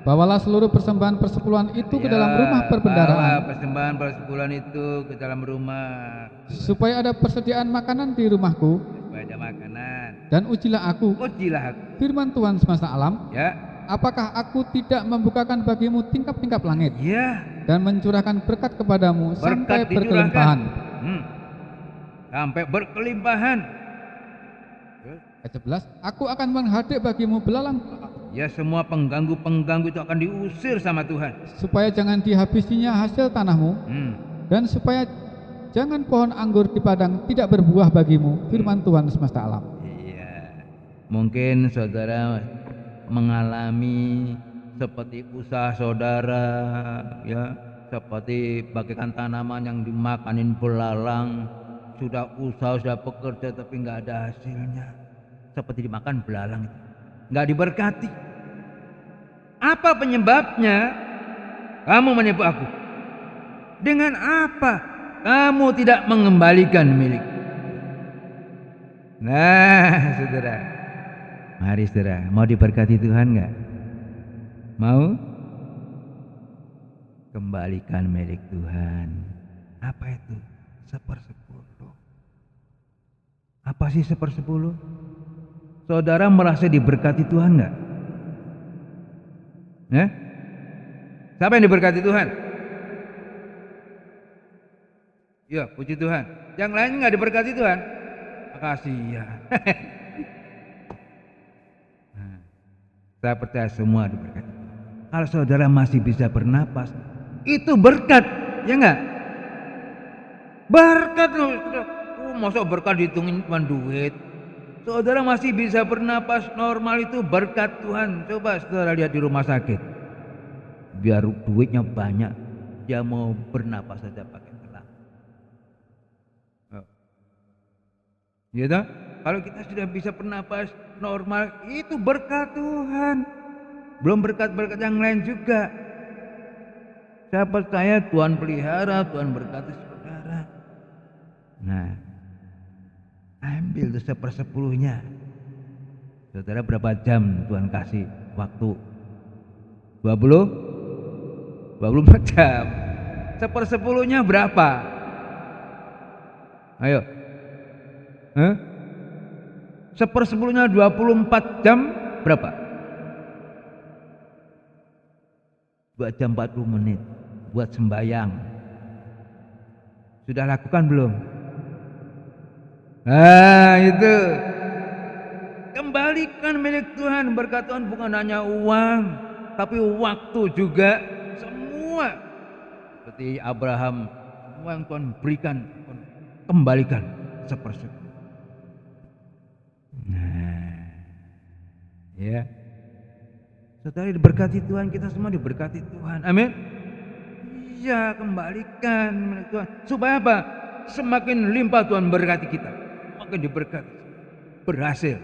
Bawalah seluruh persembahan persepuluhan itu ke dalam rumah bawa perbendaharaan, persembahan persepuluhan itu ke dalam rumah supaya ada persediaan makanan di rumahku, supaya ada makanan. dan ujilah aku. Ujilah aku. Firman Tuhan semesta alam, Ya, apakah aku tidak membukakan bagimu tingkap-tingkap langit ya. dan mencurahkan berkat kepadamu sampai Berkat berkelimpahan? Sampai berkelimpahan. Ayat 11, aku akan menghadik bagimu belalang, Ya, semua pengganggu-pengganggu itu akan diusir sama Tuhan. supaya jangan dihabisinya hasil tanahmu, dan supaya jangan pohon anggur di padang tidak berbuah bagimu. Firman Tuhan semesta alam. Iya. Mungkin saudara mengalami seperti usaha saudara, ya, seperti bagaikan tanaman yang dimakanin belalang. Sudah usaha, sudah bekerja, tapi nggak ada hasilnya. Seperti dimakan belalang itu, nggak diberkati. Apa penyebabnya? Kamu menipu aku. Dengan apa kamu tidak mengembalikan milik? Nah, saudara, mari saudara, mau diberkati Tuhan nggak? Mau? Kembalikan milik Tuhan. Apa itu? 1/10. Apa sih 1/10? Saudara merasa diberkati Tuhan nggak? Ya? Siapa yang diberkati Tuhan? Ya, puji Tuhan. Yang lain nggak diberkati Tuhan? Makasih ya. Nah, saya percaya semua diberkati. Kalau saudara masih bisa bernapas, itu berkat, ya nggak? Berkat loh. Masa berkat dihitungin cuma duit? Saudara masih bisa bernapas normal, itu berkat Tuhan. Coba saudara lihat di rumah sakit, biar duitnya banyak, dia mau bernapas saja pakai selang. Gitu? Kalau kita sudah bisa bernapas normal, itu berkat Tuhan. Belum berkat-berkat yang lain juga. Saya percaya Tuhan pelihara, Tuhan berkati saudara. Nah, ambil tuh 1/10-nya. Saudara, berapa jam Tuhan kasih waktu? 24 jam. 1/10-nya berapa? Ayo. 1/10-nya 24 jam berapa? 2 jam 40 menit buat sembahyang. Sudah lakukan belum? Nah, itu. Kembalikan milik Tuhan. Berkat Tuhan bukan hanya uang, tapi waktu juga. Semua. Seperti Abraham, semua yang Tuhan berikan, kembalikan 1/10. Nah, ya. Saudara, diberkati Tuhan, kita semua diberkati Tuhan. Amin. Iya, kembalikan milik Tuhan. Supaya apa? Semakin limpah Tuhan berkati kita, makin diberkati. Berhasil.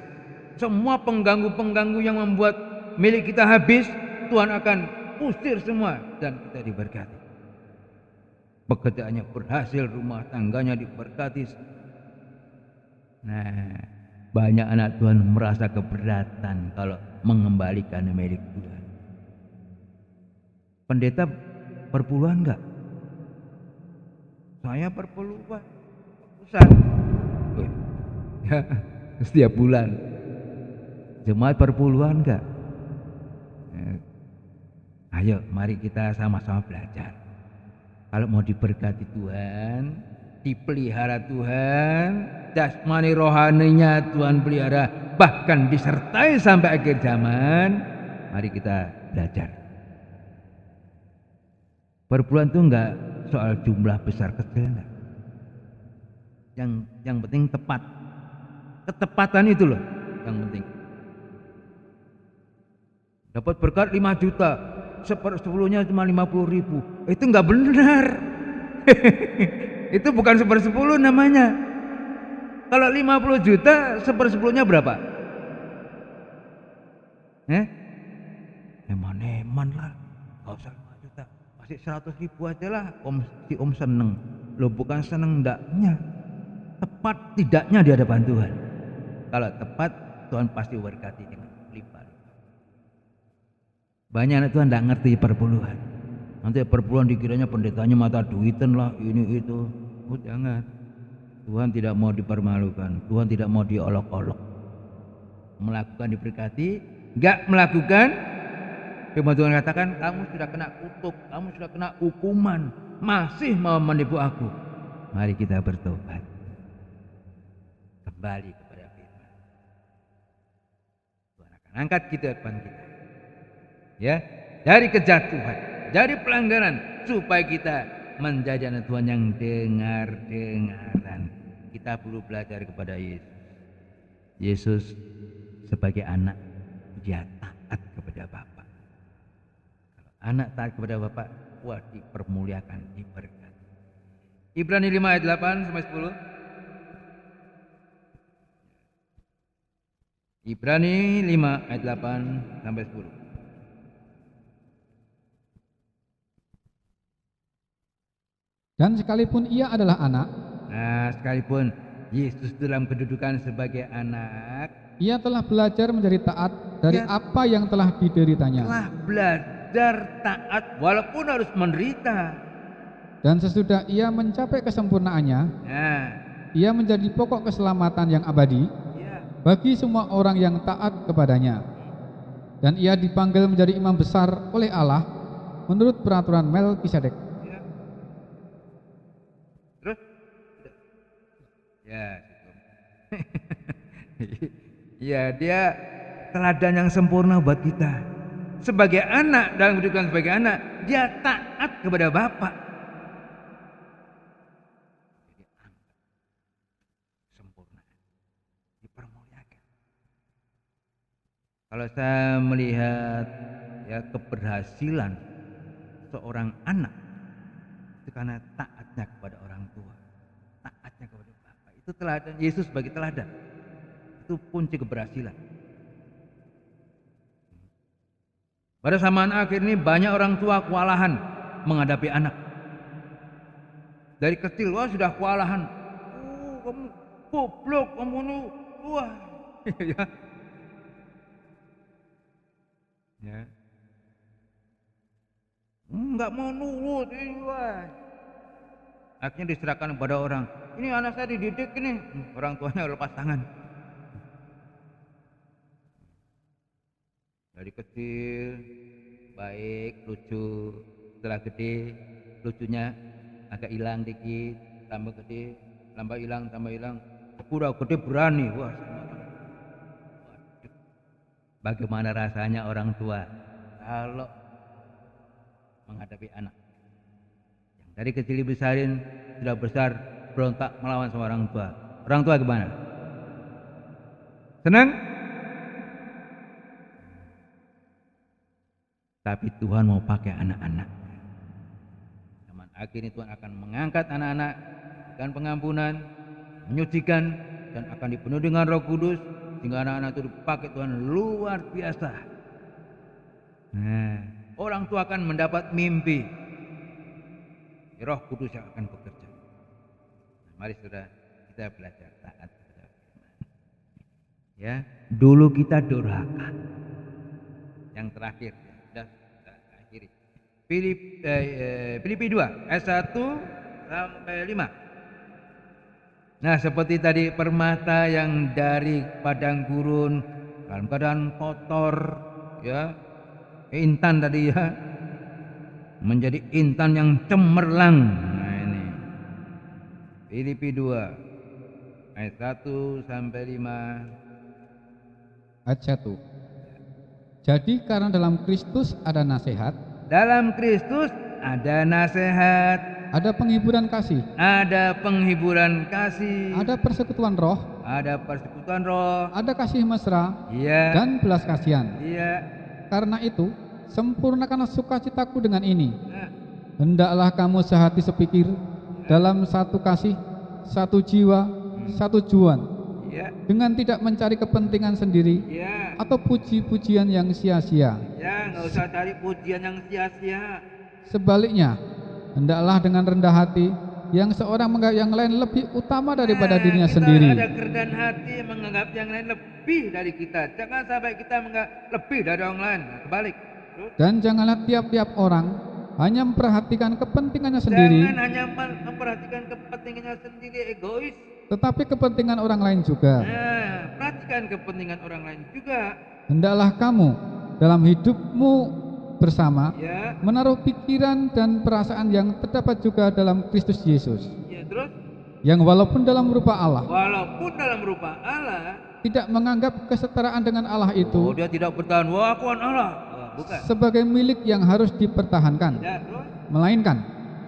Semua pengganggu-pengganggu yang membuat milik kita habis, Tuhan akan usir semua dan kita diberkati. Pekerjaannya berhasil, rumah tangganya diberkati. Nah, banyak anak Tuhan merasa keberatan kalau mengembalikan milik Tuhan. Pendeta perpuluhan enggak? Saya perpuluhan pusat. Ya, setiap bulan. Jemaat perpuluhan enggak? Ayo, mari kita sama-sama belajar. Kalau mau diberkati Tuhan, dipelihara Tuhan, jasmani rohaninya Tuhan pelihara, bahkan disertai sampai akhir zaman, mari kita belajar. Perpuluhan itu enggak soal jumlah besar kecil enggak. Yang penting tepat. Ketepatan itu loh yang penting. Dapat berkat 5 juta, 1/10-nya cuma 50.000. Itu enggak benar. Itu bukan 1/10 namanya. Kalau 50 juta, 1/10-nya berapa? Eman-eman lah. Enggak usah 5 juta. Masih 100.000 aja lah. Om seneng. Loh, bukan seneng ndaknya. Tepat tidaknya di hadapan Tuhan. Kalau tepat, Tuhan pasti berkati dengan lipat. Banyak anak Tuhan tidak ngerti perpuluhan. Nanti perpuluhan dikiranya pendetanya mata duitan lah, ini itu. Oh jangan. Tuhan tidak mau dipermalukan. Tuhan tidak mau diolok-olok. Melakukan diberkati, enggak melakukan, firman Tuhan katakan, kamu sudah kena kutuk, kamu sudah kena hukuman, masih mau menipu aku. Mari kita bertobat. Kembali kepada firman. Tuhan akan angkat kita depan kita. Ya, dari kejatuhan, dari pelanggaran, supaya kita menjadi anak Tuhan yang dengar-dengaran. Kita perlu belajar kepada Yesus. Yesus sebagai anak, dia taat kepada Bapa. Kalau anak taat kepada Bapa, wah dipermuliakan, diberkati. Ibrani 5 ayat 8 sampai 10. Ibrani 5 ayat 8 sampai 10. Dan sekalipun ia adalah anak, Nah, sekalipun Yesus dalam kedudukan sebagai anak, ia telah belajar menjadi taat dari Ia apa yang telah dideritanya. telah belajar taat walaupun harus menderita. Dan sesudah ia mencapai kesempurnaannya, Nah, ia menjadi pokok keselamatan yang abadi ya, bagi semua orang yang taat kepadanya. Dan ia dipanggil menjadi imam besar oleh Allah menurut peraturan Melkisedek. ya. Terus? Ya, cukup. Ya, dia teladan yang sempurna buat kita. Sebagai anak, dalam kedudukan sebagai anak, dia taat kepada Bapa. Jadi angkat, sempurna, dipermuliakan. Kalau saya melihat ya keberhasilan seorang anak itu karena taatnya kepada orang tua, taatnya kepada Bapa. Itu teladan Yesus sebagai teladan. Itu kunci keberhasilan. Pada zaman akhir ini banyak orang tua kewalahan menghadapi anak. Dari kecil wah sudah kewalahan. Kamu goblok, kamu nu wah. Ya. Ya. Enggak mau nurut, wah. Akhirnya diserahkan kepada orang. Ini anak saya dididik ini. Orang tuanya lepas tangan. Dari kecil baik, lucu, setelah gede lucunya agak hilang dikit, tambah gede, tambah hilang, udah gede berani. Wah, bagaimana rasanya orang tua kalau menghadapi anak yang dari kecil dibesarin, sudah besar berontak melawan sama orang tua. Orang tua gimana? Senang? Tapi Tuhan mau pakai anak-anak. Zaman akhir ini Tuhan akan mengangkat anak-anak dengan pengampunan, menyucikan, dan akan dipenuhi dengan Roh Kudus sehingga anak-anak itu dipakai Tuhan luar biasa. Nah, orang tua akan mendapat mimpi. Roh Kudus yang akan bekerja. Nah, mari saudara kita belajar taat kepada firman. Ya, dulu kita durhaka. Yang terakhir. Sudah akhiri. Filipi 2 ayat 1 sampai 5. Nah, seperti tadi permata yang dari padang gurun dalam keadaan kotor, ya, intan tadi ya, menjadi intan yang cemerlang. Nah ini Filipi 2 ayat 1 sampai 5. Ayat 1. Jadi karena dalam Kristus ada nasihat, Dalam Kristus ada nasihat, ada penghiburan kasih, ada penghiburan kasih, ada persekutuan roh, ada persekutuan roh, ada kasih mesra, iya, dan belas kasihan. iya. Karena itu, sempurnakanlah sukacitaku dengan ini. Nah, Hendaklah kamu sehati sepikir, dalam satu kasih, satu jiwa, satu tujuan, iya, dengan tidak mencari kepentingan sendiri iya, atau puji-pujian yang sia-sia. ya, nggak usah cari pujian yang sia-sia. Sebaliknya, hendaklah dengan rendah hati, yang seorang menganggap yang lain lebih utama daripada dirinya Kita sendiri. ada kerendahan hati menganggap yang lain lebih dari kita. Jangan sampai kita menganggap lebih dari orang lain. Nah, kebalik. Terus, Dan janganlah tiap-tiap orang hanya memperhatikan kepentingannya sendiri, jangan hanya memperhatikan kepentingannya sendiri, egois. tetapi kepentingan orang lain juga. Nah, perhatikan kepentingan orang lain juga. Hendaklah kamu dalam hidupmu bersama Ya, menaruh pikiran dan perasaan yang terdapat juga dalam Kristus Yesus, ya, terus yang walaupun dalam rupa Allah walaupun dalam rupa Allah, tidak menganggap kesetaraan dengan Allah itu dia tidak bertahan, wah aku Allah. Wah, bukan. sebagai milik yang harus dipertahankan, Ya, terus melainkan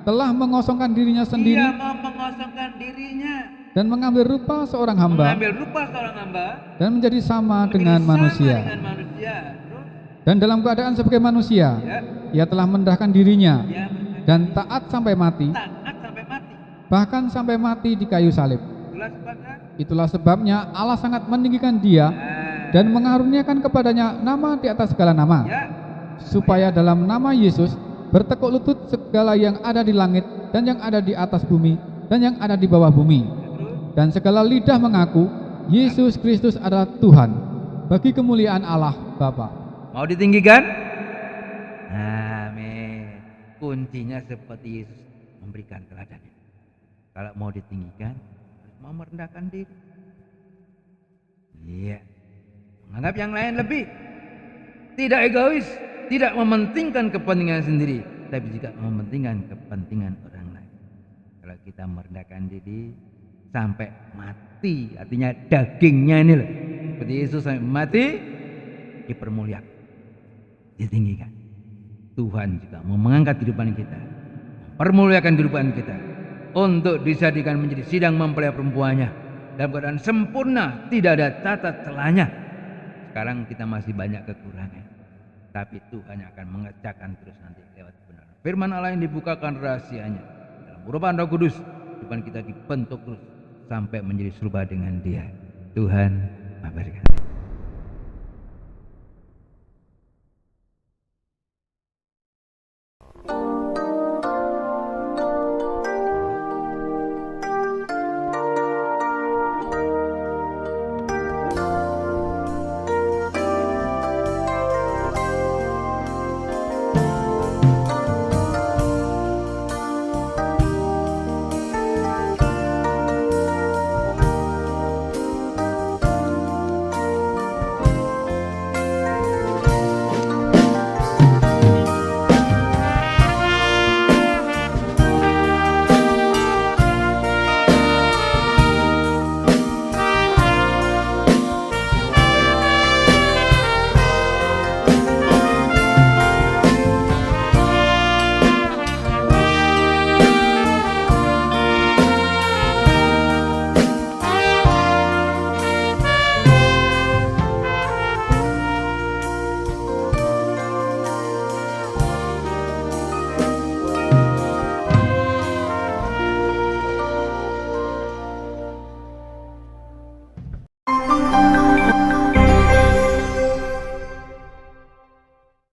telah mengosongkan dirinya dia sendiri mau mengosongkan dirinya, dan mengambil rupa seorang hamba mengambil rupa seorang hamba, dan menjadi sama menjadi dengan sama manusia. dengan manusia. Terus, Dan dalam keadaan sebagai manusia, ya, ia telah merendahkan dirinya dia dan taat sampai mati, taat sampai mati. bahkan sampai mati di kayu salib. Itulah sebabnya. Itulah sebabnya Allah sangat meninggikan dia Nah, dan mengaruniakan kepadanya nama di atas segala nama, ya, supaya dalam nama Yesus bertekuk lutut segala yang ada di langit dan yang ada di atas bumi dan yang ada di bawah bumi, terus dan segala lidah mengaku Yesus Kristus adalah Tuhan, bagi kemuliaan Allah Bapa. mau ditinggikan? Amin. Kuncinya seperti Yesus memberikan teladan. Kalau mau ditinggikan, harus mau merendahkan diri. Iya. Menganggap yang lain lebih. Tidak egois, tidak mementingkan kepentingan sendiri, tapi juga mementingkan kepentingan orang lain. Kalau kita merendahkan diri sampai mati, artinya dagingnya ini loh, seperti Yesus sampai mati, dipermuliakan, ditinggikan. Tuhan juga mau mengangkat kehidupan kita, permuliakan kehidupan kita, untuk dijadikan menjadi sidang mempelai perempuannya dalam keadaan sempurna, tidak ada cacat celahnya. Sekarang kita masih banyak kekurangan, tapi Tuhan akan mengerjakan terus nanti lewat kebenaran. Firman Allah yang dibukakan rahasianya dalam perubahan Roh Kudus, kehidupan kita dibentuk terus sampai menjadi serupa dengan Dia. Tuhan memberkati.